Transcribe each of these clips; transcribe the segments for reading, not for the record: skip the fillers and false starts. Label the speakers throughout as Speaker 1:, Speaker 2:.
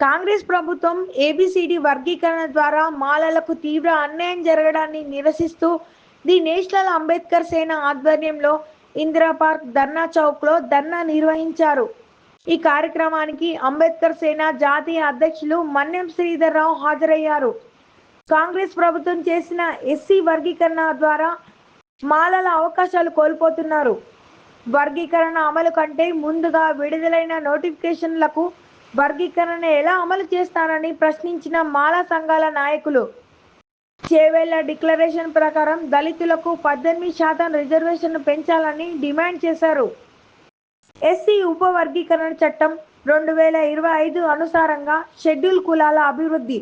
Speaker 1: కాంగ్రెస్ ప్రభుత్వం ఏబిసిడి వర్గీకరణ ద్వారా మాలలకు తీవ్ర అన్యాయం జరగడాన్ని నిరసిస్తూ ది నేషనల్ అంబేద్కర్ సేన ఆధ్వర్యంలో ఇందిరా పార్క్ ధర్నా చౌక్లో ధర్నా నిర్వహించారు. ఈ కార్యక్రమానికి అంబేద్కర్ సేన జాతీయ అధ్యక్షులు మన్నెం శ్రీధర్ రావు హాజరయ్యారు. కాంగ్రెస్ ప్రభుత్వం చేసిన ఎస్సీ వర్గీకరణ ద్వారా మాలల అవకాశాలు కోల్పోతున్నారు. వర్గీకరణ అమలు కంటే ముందుగా విడుదలైన నోటిఫికేషన్లకు వర్గీకరణ ఎలా అమలు చేస్తారని ప్రశ్నించిన మాలా సంఘాల నాయకులు చేవేళ్ల డిక్లరేషన్ ప్రకారం దళితులకు 18% రిజర్వేషన్ పెంచాలని డిమాండ్ చేశారు. ఎస్సీ ఉపవర్గీకరణ చట్టం 2025 అనుసారంగా షెడ్యూల్ కులాల అభివృద్ధి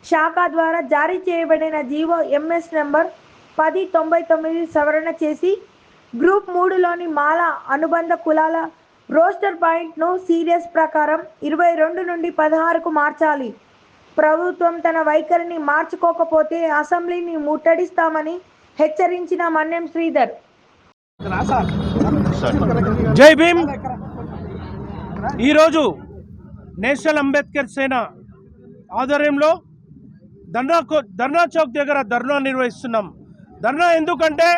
Speaker 1: శాఖ ద్వారా జారీ చేయబడిన జీవో ఎంఎస్ నంబర్ 1099 సవరణ చేసి గ్రూప్ 3లోని మాల అనుబంధ కులాల రోస్టర్ పాయింట్ను సీరియస్ ప్రకారం 22 నుండి 16కు మార్చాలి. ప్రభుత్వం తన వైఖరిని మార్చుకోకపోతే అసెంబ్లీని ముట్టడిస్తామని హెచ్చరించిన మన్నెం శ్రీధర్.
Speaker 2: జై భీమ్. ఈరోజు నేషనల్ అంబేద్కర్ సేన ఆధ్వర్యంలో ధర్నా చౌక్ దగ్గర ధర్నా నిర్వహిస్తున్నాం. ధర్నా ఎందుకంటే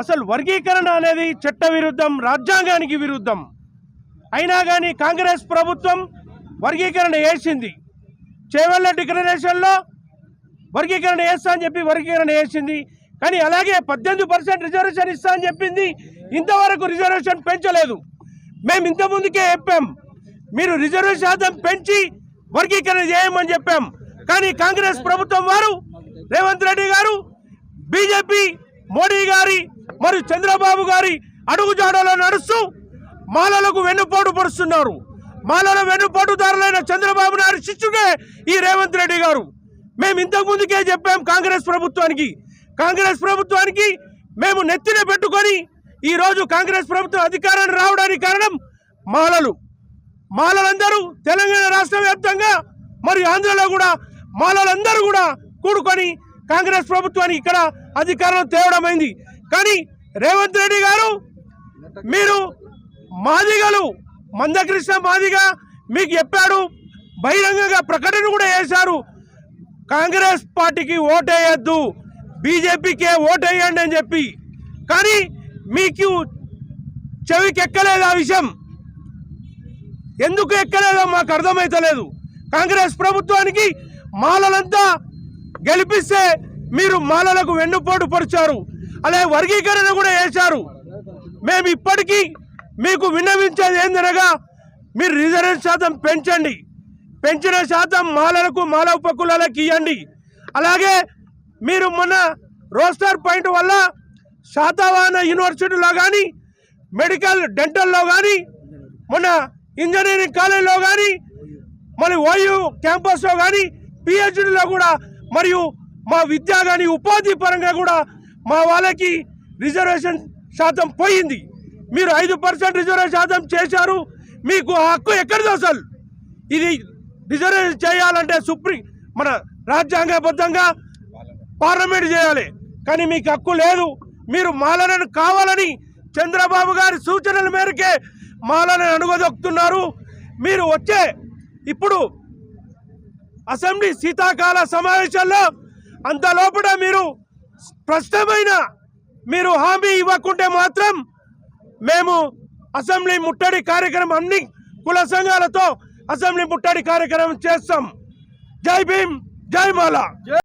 Speaker 2: అసలు వర్గీకరణ అనేది చట్ట విరుద్ధం, రాజ్యాంగానికి విరుద్ధం. అయినా కానీ కాంగ్రెస్ ప్రభుత్వం వర్గీకరణ చేసింది. చేవెళ్ల డిక్లరేషన్లో వర్గీకరణ చేస్తా అని చెప్పి వర్గీకరణ చేసింది. కానీ అలాగే 18% రిజర్వేషన్ ఇస్తా అని చెప్పింది. ఇంతవరకు రిజర్వేషన్ పెంచలేదు. మేము ఇంతకుముందుకే చెప్పాం, మీరు రిజర్వేషన్ శాతం పెంచి వర్గీకరణ చేయమని చెప్పాం. కానీ కాంగ్రెస్ ప్రభుత్వం వారు, రేవంత్ రెడ్డి గారు, బీజేపీ, మోడీ గారి మరియు చంద్రబాబు గారి అడుగుజాడలో నడుస్తూ మాలలకు వెన్నుపోటు పడుతున్నారు. మాలల వెన్నుపోటుదారులైన చంద్రబాబు నాయుడు శిష్యుడే ఈ రేవంత్ రెడ్డి గారు. మేము ఇంతకు ముందుకే చెప్పాం కాంగ్రెస్ ప్రభుత్వానికి మేము నెత్తిన పెట్టుకొని ఈరోజు కాంగ్రెస్ ప్రభుత్వం అధికారాన్ని రావడానికి కారణం మాలలందరూ తెలంగాణ రాష్ట్ర వ్యాప్తంగా మరియు ఆంధ్రలో కూడా మాలలందరూ కూడా కూడుకొని కాంగ్రెస్ ప్రభుత్వానికి ఇక్కడ అధికారం తేవడమైంది. కానీ రేవంత్ రెడ్డి గారు, మీరు మాదిగలు, మందకృష్ణ మాదిగ మీకు చెప్పాడు, బహిరంగంగా ప్రకటన కూడా చేశారు, కాంగ్రెస్ పార్టీకి ఓటేయద్దు, బీజేపీకే ఓటేయండి అని చెప్పి. కానీ మీకు చెవికి ఎక్కలేదు ఆ విషయం. ఎందుకు ఎక్కలేదో మాకు అర్థమైతలేదు. కాంగ్రెస్ ప్రభుత్వానికి మాలలంతా గెలిపిస్తే మీరు మాలలకు వెన్నుపోటు పరిచారు, అలాగే వర్గీకరణ కూడా చేశారు. మేము ఇప్పటికీ మీకు విన్నవించేది ఏందనగా, మీరు రిజర్వేషన్ శాతం పెంచండి, పెంచిన శాతం మాలలకు, మాల ఉపకులాలకు ఇవ్వండి. అలాగే మీరు మొన్న రోస్టర్ పాయింట్ వల్ల శాతవాహన యూనివర్సిటీలో కానీ, మెడికల్ డెంటల్లో కానీ, మొన్న ఇంజనీరింగ్ కాలేజీలో కానీ, మరి ఓయూ క్యాంపస్లో కానీ, పిహెచ్డీలో కూడా, మరియు మా విద్య కానీ ఉపాధి పరంగా కూడా మా వాళ్ళకి రిజర్వేషన్ శాతం పోయింది. మీరు 5% రిజర్వేషన్ శాతం చేశారు. మీకు ఆ హక్కు ఎక్కడిది? అసలు ఇది రిజర్వేషన్ చేయాలంటే మన రాజ్యాంగబద్ధంగా పార్లమెంట్ చేయాలి. కానీ మీకు హక్కు లేదు. మీరు మాలలను కావాలని చంద్రబాబు గారి సూచనల మేరకే మాలను అణగదొక్కుతున్నారు. మీరు ఇప్పుడు అసెంబ్లీ శీతాకాల సమావేశాల్లో అంత లోపల మీరు స్పష్టమైన హామీ ఇవ్వకుంటే మాత్రం మేము అసెంబ్లీ ముట్టడి కార్యక్రమం, అన్ని కుల సంఘాలతో అసెంబ్లీ ముట్టడి కార్యక్రమం చేస్తాం. జై భీమ్, జై మాలా.